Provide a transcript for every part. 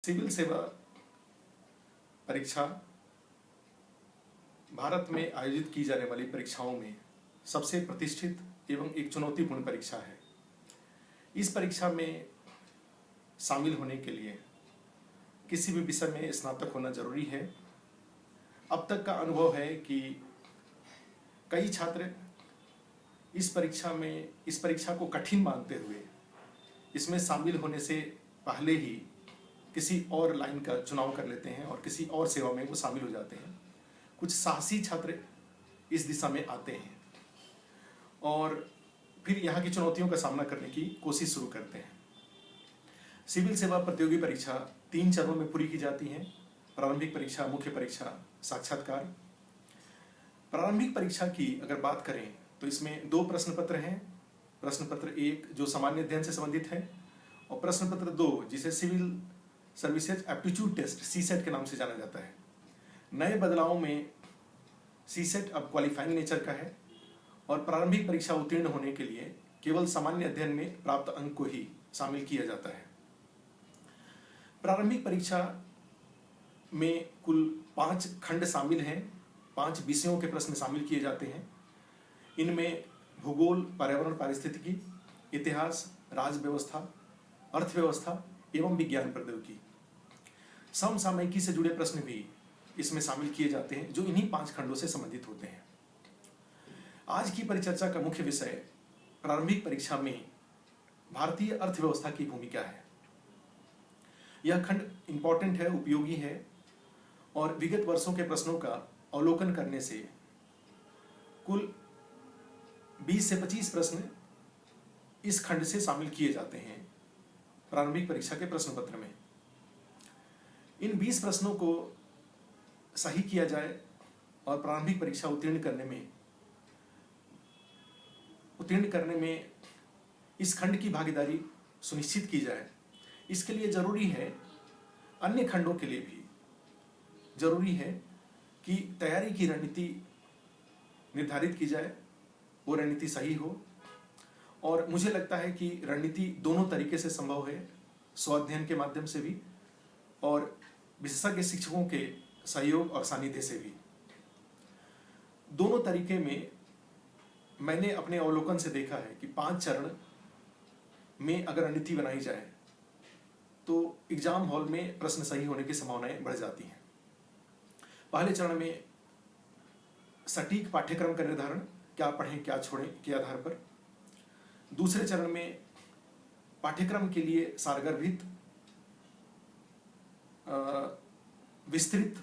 Civil सेवा परीक्षा भारत में आयोजित की जाने वाली परीक्षाओं में सबसे प्रतिष्ठित एवं एक चुनौतीपूर्ण परीक्षा है। इस परीक्षा में शामिल होने के लिए किसी भी विषय में स्नातक होना जरूरी है। अब तक का अनुभव है कि कई छात्र इस परीक्षा को कठिन मानते हुए इसमें शामिल होने से पहले ही किसी और लाइन का चुनाव कर लेते हैं और किसी और सेवा में वो शामिल हो जाते हैं। कुछ साहसी छात्र इस दिशा में आते हैं और फिर यहाँ की चुनौतियों का सामना करने की कोशिश शुरू करते हैं। सिविल सेवा प्रतियोगी परीक्षा 3 चरणों में पूरी की जाती है। प्रारंभिक परीक्षा, मुख्य परीक्षा, साक्षात्कार। प्रारंभिक परीक्षा की अगर बात करें तो इसमें 2 प्रश्न पत्र हैं। प्रश्न पत्र 1 जो सामान्य अध्ययन से संबंधित है और प्रश्न पत्र 2 जिसे civil services aptitude test CSAT के नाम से जाना जाता है। नए बदलावों में सीसेट अब क्वालिफाइंग नेचर का है और प्रारंभिक परीक्षा उत्तीर्ण होने के लिए केवल सामान्य अध्ययन में प्राप्त अंक को ही शामिल किया जाता है। प्रारंभिक परीक्षा में कुल 5 खंड शामिल हैं। 5 विषयों के प्रश्न शामिल किए जाते हैं। इनमें भूगोल, पर्यावरण पारिस्थितिकी, इतिहास, राज्य व्यवस्था, अर्थव्यवस्था एवं विज्ञान प्रौद्योगिकी। समसामयिकी से जुड़े प्रश्न भी इसमें शामिल किए जाते हैं जो इन्हीं 5 खंडों से संबंधित होते हैं। आज की परिचर्चा का मुख्य विषय प्रारंभिक परीक्षा में भारतीय अर्थव्यवस्था की भूमिका है। यह खंड इंपॉर्टेंट है, उपयोगी है और विगत वर्षों के प्रश्नों का अवलोकन करने से कुल 20 से 25 प्रश्न इस खंड से शामिल किए जाते हैं प्रारंभिक परीक्षा के प्रश्न पत्र में। इन 20 प्रश्नों को सही किया जाए और प्रारंभिक परीक्षा उत्तीर्ण करने में इस खंड की भागीदारी सुनिश्चित की जाए। इसके लिए जरूरी है, अन्य खंडों के लिए भी जरूरी है कि तैयारी की रणनीति निर्धारित की जाए, वो रणनीति सही हो। और मुझे लगता है कि रणनीति दोनों तरीके से संभव है, स्वाध्ययन के माध्यम से भी और विशेषज्ञ शिक्षकों के सहयोग और सानिध्य से भी। दोनों तरीके में मैंने अपने अवलोकन से देखा है कि 5 चरण में अगर रणनीति बनाई जाए तो एग्जाम हॉल में प्रश्न सही होने की संभावनाएं बढ़ जाती हैं। पहले चरण में सटीक पाठ्यक्रम का निर्धारण, क्या पढ़ें क्या छोड़ें के आधार पर। दूसरे चरण में पाठ्यक्रम के लिए सारगर्भित विस्तृत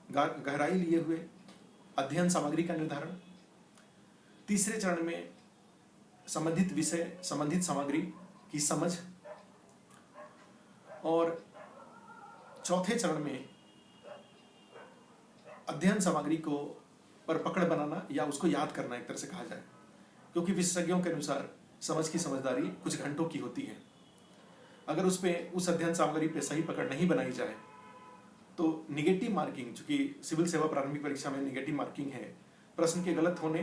गहराई लिए हुए अध्ययन सामग्री का निर्धारण। तीसरे चरण में संबंधित विषय, संबंधित सामग्री की समझ और चौथे चरण में अध्ययन सामग्री को पर पकड़ बनाना या उसको याद करना, एक तरह से कहा जाए, क्योंकि विशेषज्ञों के अनुसार समझ की समझदारी कुछ घंटों की होती है। अगर उस अध्ययन सामग्री पे सही पकड़ नहीं बनाई जाए तो निगेटिव मार्किंग, चूंकि सिविल सेवा प्रारंभिक परीक्षा में निगेटिव मार्किंग है, प्रश्न के गलत होने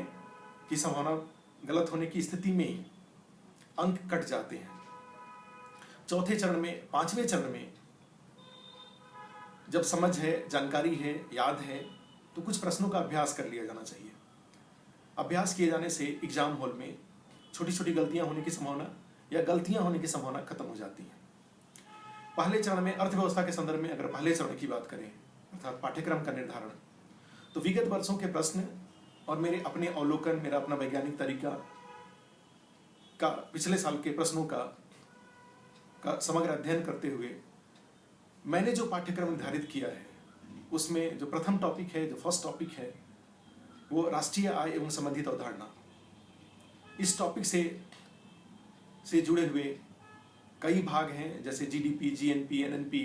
की संभावना, गलत होने की स्थिति में अंक कट जाते हैं। चौथे चरण में, 5वें चरण में जब समझ है, जानकारी है, याद है, तो कुछ प्रश्नों का अभ्यास कर लिया जाना चाहिए। अभ्यास किए जाने से एग्जाम हॉल में छोटी छोटी गलतियां होने की संभावना या गलतियां होने की संभावना खत्म हो जाती है। पहले चरण में अर्थव्यवस्था के संदर्भ में अगर पहले चरण की बात करें, अर्थात पाठ्यक्रम का निर्धारण, तो विगत वर्षों के प्रश्न और मेरे अपने अवलोकन, मेरा अपना वैज्ञानिक तरीका का पिछले साल के प्रश्नों का समग्र अध्ययन करते हुए मैंने जो पाठ्यक्रम निर्धारित किया है उसमें जो प्रथम टॉपिक है, जो फर्स्ट टॉपिक है, वो राष्ट्रीय आय एवं संबंधित अवधारणा। इस टॉपिक से जुड़े हुए कई भाग हैं, जैसे जीडीपी, जीएनपी, एनएनपी,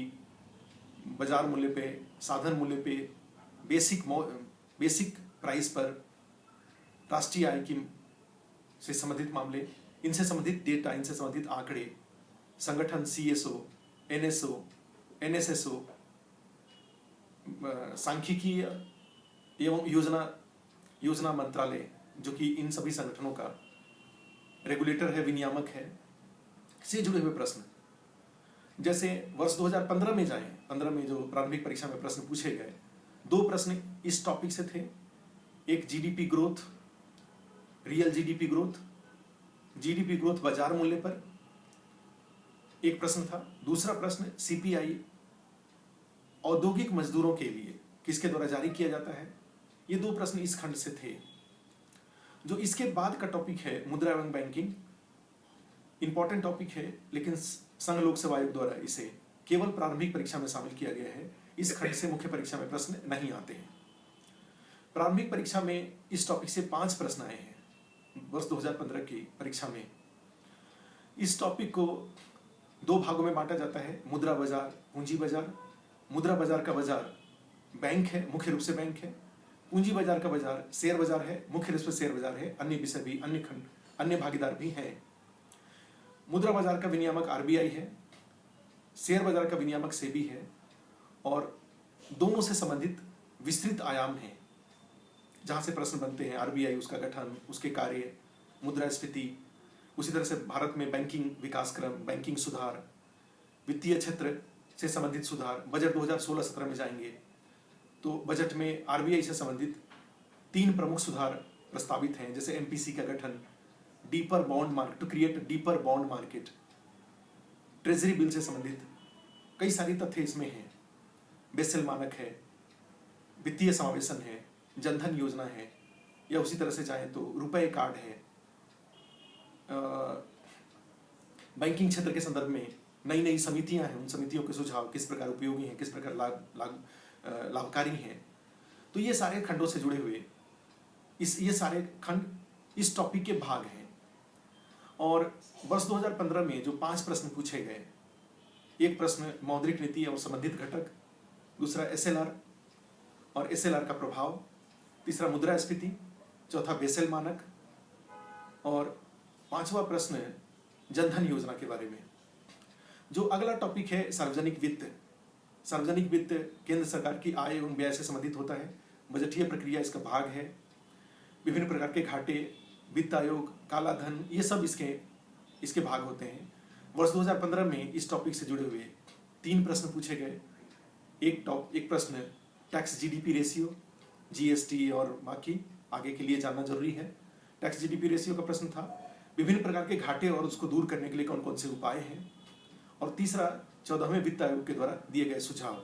बाजार मूल्य पे, साधन मूल्य पे, बेसिक प्राइस पर, राष्ट्रीय आय की से संबंधित मामले, इनसे संबंधित डेटा, इनसे संबंधित आंकड़े, संगठन सीएसओ, एनएसओ, एनएसएसओ, सांख्यिकी एवं योजना मंत्रालय, जो कि इन सभी संगठनों का रेगुलेटर है, विनियामक है, से जुड़े हुए प्रश्न। जैसे वर्ष 2015 में जाएं, 15 में जो प्रारंभिक परीक्षा में प्रश्न पूछे गए, 2 प्रश्न इस टॉपिक से थे। एक GDP growth, real GDP growth बाजार मूल्य पर एक प्रश्न था। दूसरा प्रश्न सीपीआई औद्योगिक मजदूरों के लिए किसके द्वारा जारी किया जाता है। ये 2 प्रश्न इस खंड से थे। जो इसके बाद का टॉपिक है मुद्रा एवं बैंकिंग, इंपॉर्टेंट टॉपिक है, लेकिन संघ लोक सेवा आयोग द्वारा इसे केवल प्रारंभिक परीक्षा में शामिल किया गया है। इस खंड से मुख्य परीक्षा में प्रश्न नहीं आते हैं। प्रारंभिक परीक्षा में इस टॉपिक से 5 प्रश्न आए हैं वर्ष 2015 की परीक्षा में। इस टॉपिक को 2 भागों में बांटा जाता है, मुद्रा बाजार, पूंजी बाजार। मुद्रा बाजार का बाजार बैंक है, मुख्य रूप से बैंक है। पूंजी बाजार का बाजार शेयर बाजार है, मुख्य रूप से शेयर बाजार है। अन्य विषय भी, अन्य भागीदार भी हैं। मुद्रा बाजार का विनियामक आरबीआई है, शेयर बाजार का विनियामक सेबी है, और दोनों से संबंधित विस्तृत आयाम हैं जहां से प्रश्न बनते हैं। आरबीआई, उसका गठन, उसके कार्य, मुद्रास्फीति, उसी तरह से भारत में बैंकिंग विकास क्रम, बैंकिंग सुधार, वित्तीय क्षेत्र से संबंधित सुधार। बजट 2016-17 में जाएंगे तो बजट में आरबीआई से संबंधित 3 प्रमुख सुधार प्रस्तावित हैं, जैसे एमपीसी का गठन, deeper bond market, to create deeper bond market, treasury bill से संबंधित कई सारी तथ्य इसमें हैं। बेसेल मानक है, वित्तीय समावेशन है, जनधन योजना है, या उसी तरह से चाहे तो रुपए कार्ड है। बैंकिंग क्षेत्र के संदर्भ में नई नई समितियां हैं, उन समितियों के सुझाव किस प्रकार उपयोगी हैं, किस प्रकार लाभकारी हैं। तो ये सारे खंडों से जुड़े हुए ये सारे खंड इस टॉपिक के भाग हैं। और वर्ष 2015 में जो 5 प्रश्न पूछे गए, एक प्रश्न मौद्रिक नीति और संबंधित घटक, दूसरा एसएलआर और एसएलआर का प्रभाव, तीसरा मुद्रास्फीति, चौथा बेसेल मानक, और 5वां प्रश्न जनधन योजना के बारे में। जो अगला टॉपिक है सार्वजनिक वित्त। सार्वजनिक वित्त केंद्र सरकार की आय एवं व्यय से संबंधित होता है, बजटीय प्रक्रिया इसका भाग है। विभिन्न प्रकार के घाटे, वित्त आयोग, काला धन, ये सब इसके भाग होते हैं। वर्ष 2015 में इस टॉपिक से जुड़े हुए 3 प्रश्न पूछे गए। एक प्रश्न टैक्स जीडीपी रेशियो, जीएसटी और बाकी आगे के लिए जानना जरूरी है। टैक्स जीडीपी रेशियो का प्रश्न था, विभिन्न प्रकार के घाटे और उसको दूर करने के लिए कौन कौन से उपाय हैं। और तीसरा 14वें वित्त आयोग के द्वारा दिए गए सुझाव।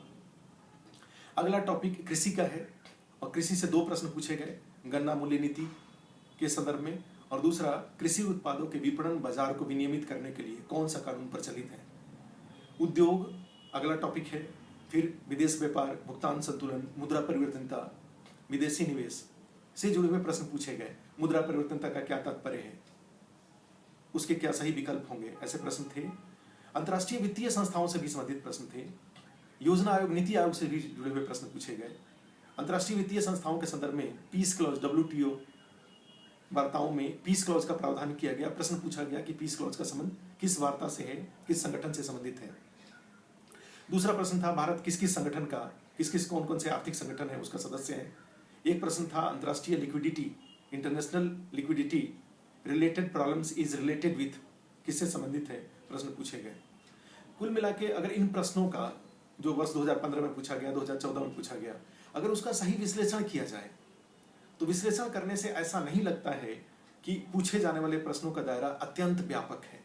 अगला टॉपिक कृषि का है, और कृषि से 2 प्रश्न पूछे गए, गन्ना मूल्य नीति के संदर्भ में, और दूसरा कृषि उत्पादों के विपणन बाजार को विनियमित करने के लिए कौन सा कानून प्रचलित है। उद्योग अगला टॉपिक है। फिर विदेश व्यापार, भुगतान संतुलन, मुद्रा परिवर्तनता, विदेशी निवेश से जुड़े हुए प्रश्न पूछे गए। मुद्रा परिवर्तनता का क्या तात्पर्य है, उसके क्या सही विकल्प होंगे, ऐसे प्रश्न थे। अंतर्राष्ट्रीय वित्तीय संस्थाओं से भी संबंधित प्रश्न थे। योजना आयोग, नीति आयोग से भी जुड़े हुए प्रश्न पूछे गए। अंतर्राष्ट्रीय वित्तीय संस्थाओं के संदर्भ में पीस क्लॉज, WTO वार्ताओं में पीस क्लॉज का प्रावधान किया गया। प्रश्न पूछा गया कि पीस क्लॉज का संबंध किस वार्ता से है, किस संगठन से संबंधित है। दूसरा प्रश्न था भारत किस किस संगठन का, कौन कौन से आर्थिक संगठन है उसका सदस्य है। एक प्रश्न था अंतर्राष्ट्रीय liquidity, international liquidity related problems is related with, किससे संबंधित है, प्रश्न पूछे गए। कुल मिला के अगर इन प्रश्नों का जो वर्ष 2015 में पूछा गया, 2014 में पूछा गया, अगर उसका सही विश्लेषण किया जाए तो विश्लेषण करने से ऐसा नहीं लगता है कि पूछे जाने वाले प्रश्नों का दायरा अत्यंत व्यापक है।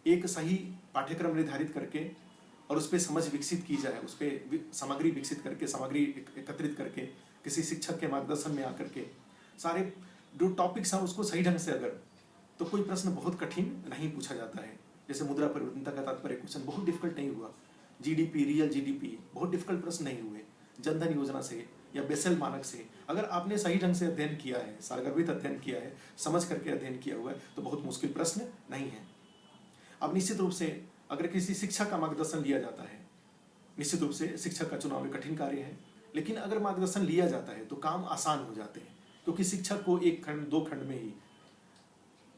एक सही पाठ्यक्रम निर्धारित करके और उस पर समझ विकसित की जाए, उस पर सामग्री विकसित करके, सामग्री एकत्रित करके, किसी शिक्षक के मार्गदर्शन में आकर के सारे जो टॉपिक्स हैं उसको सही ढंग से अगर, तो कोई प्रश्न बहुत कठिन नहीं पूछा जाता है। जैसे मुद्रा परिवर्तनता का तात्पर्य क्वेश्चन बहुत डिफिकल्ट नहीं हुआ, जीडीपी, रियल जीडीपी बहुत डिफिकल्ट प्रश्न नहीं हुए। जनधन योजना से या बेसेल मानक से अगर आपने सही ढंग से अध्ययन किया है, सारगर्भित अध्ययन किया है, समझ करके अध्ययन किया हुआ है, तो बहुत मुश्किल प्रश्न नहीं है। अब निश्चित रूप से अगर किसी शिक्षक का मार्गदर्शन लिया जाता है, निश्चित रूप से शिक्षक का चुनाव एक कठिन कार्य है, लेकिन अगर मार्गदर्शन लिया जाता है तो काम आसान हो जाते हैं, क्योंकि शिक्षक को 1 खंड 2 खंड में ही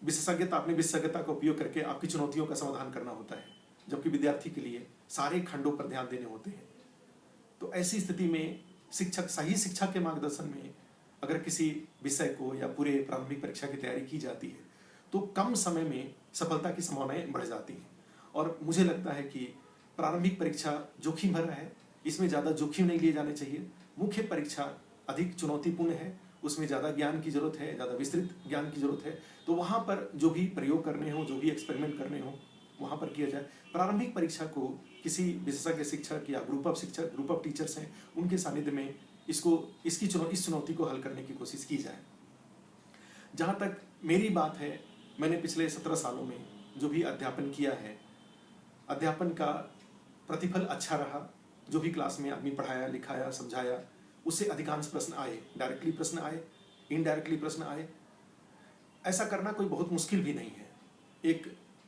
अपनी विशेषज्ञता का उपयोग करके आपकी चुनौतियों का समाधान करना होता है, जबकि विद्यार्थी के लिए सारे खंडों पर ध्यान देने होते हैं। तो ऐसी स्थिति में सही शिक्षक के मार्गदर्शन में अगर किसी विषय को या पूरे प्रारंभिक परीक्षा की तैयारी की जाती है तो कम समय में सफलता की संभावनाएं बढ़ जाती हैं। और मुझे लगता है कि प्रारंभिक परीक्षा जोखिम भरा है, इसमें ज़्यादा जोखिम नहीं लिए जाने चाहिए। मुख्य परीक्षा अधिक चुनौतीपूर्ण है, उसमें ज़्यादा ज्ञान की जरूरत है, ज़्यादा विस्तृत ज्ञान की जरूरत है। तो वहाँ पर जो भी प्रयोग करने हो, जो भी एक्सपेरिमेंट करने हो, वहाँ पर किया जाए। प्रारंभिक परीक्षा को किसी विशेषज्ञ शिक्षक या ग्रुप ऑफ शिक्षक, ग्रुप ऑफ टीचर्स हैं, उनके सानिध्य में इस चुनौती को हल करने की कोशिश की जाए। जहाँ तक मेरी बात है, मैंने पिछले 17 सालों में जो भी अध्यापन किया है, अध्यापन का प्रतिफल अच्छा रहा। जो भी क्लास में आदमी पढ़ाया, लिखाया, समझाया, उससे अधिकांश प्रश्न आए, डायरेक्टली प्रश्न आए, इनडायरेक्टली प्रश्न आए। ऐसा करना कोई बहुत मुश्किल भी नहीं है। एक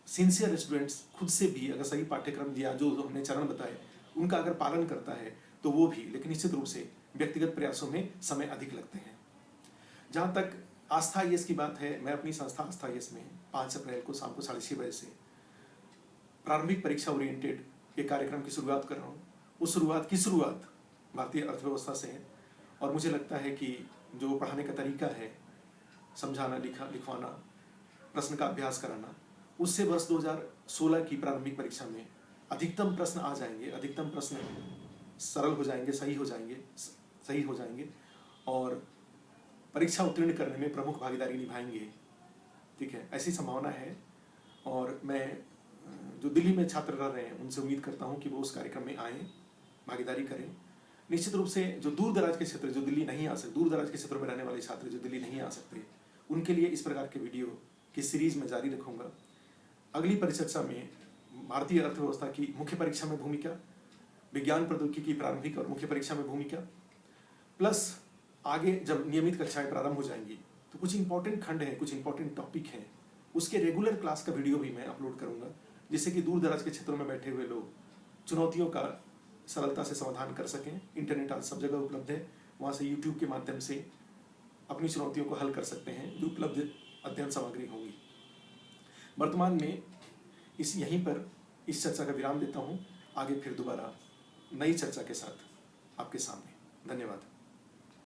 सिंसियर स्टूडेंट्स खुद से भी अगर सही पाठ्यक्रम दिया, जो हमने चरण बताए, उनका अगर पालन करता है तो वो भी, लेकिन निश्चित रूप से व्यक्तिगत प्रयासों में समय अधिक लगते हैं। जहाँ तक आस्था यस की बात है, मैं अपनी संस्था आस्था यस में 5 अप्रैल को शाम को 6:30 बजे से प्रारंभिक परीक्षा ओरिएंटेड एक कार्यक्रम की शुरुआत कर रहा हूँ। उस शुरुआत भारतीय अर्थव्यवस्था से है, और मुझे लगता है कि जो पढ़ाने का तरीका है, समझाना, लिखवाना, प्रश्न का अभ्यास कराना, उससे वर्ष 2016 की प्रारंभिक परीक्षा में अधिकतम प्रश्न आ जाएंगे, अधिकतम प्रश्न सरल हो जाएंगे, सही हो जाएंगे और परीक्षा उत्तीर्ण करने में प्रमुख भागीदारी निभाएंगे। ठीक है, ऐसी संभावना है। और मैं जो दिल्ली में छात्र रह रहे हैं, उनसे उम्मीद करता हूं कि वो उस कार्यक्रम में आएँ, भागीदारी करें। निश्चित रूप से जो दूर दराज के क्षेत्र, जो दिल्ली नहीं आ सकते, दूर दराज के क्षेत्रों में रहने वाले छात्र जो दिल्ली नहीं आ सकते, उनके लिए इस प्रकार के वीडियो की सीरीज में जारी रखूंगा। अगली परिचर्चा में भारतीय अर्थव्यवस्था की मुख्य परीक्षा में भूमिका, विज्ञान प्रौद्योगिकी की प्रारंभिक और मुख्य परीक्षा में भूमिका, प्लस आगे जब नियमित कक्षाएं प्रारंभ हो जाएंगी तो कुछ इंपॉर्टेंट खंड हैं, कुछ इंपॉर्टेंट टॉपिक हैं, उसके रेगुलर क्लास का वीडियो भी मैं अपलोड करूंगा, जिससे कि दूर दराज के क्षेत्रों में बैठे हुए लोग चुनौतियों का सरलता से समाधान कर सकें। इंटरनेट आज सब जगह उपलब्ध है, वहाँ से यूट्यूब के माध्यम से अपनी चुनौतियों को हल कर सकते हैं, जो उपलब्ध अध्ययन सामग्री होंगी। वर्तमान में यहीं पर इस चर्चा का विराम देता हूँ। आगे फिर दोबारा नई चर्चा के साथ आपके सामने। धन्यवाद।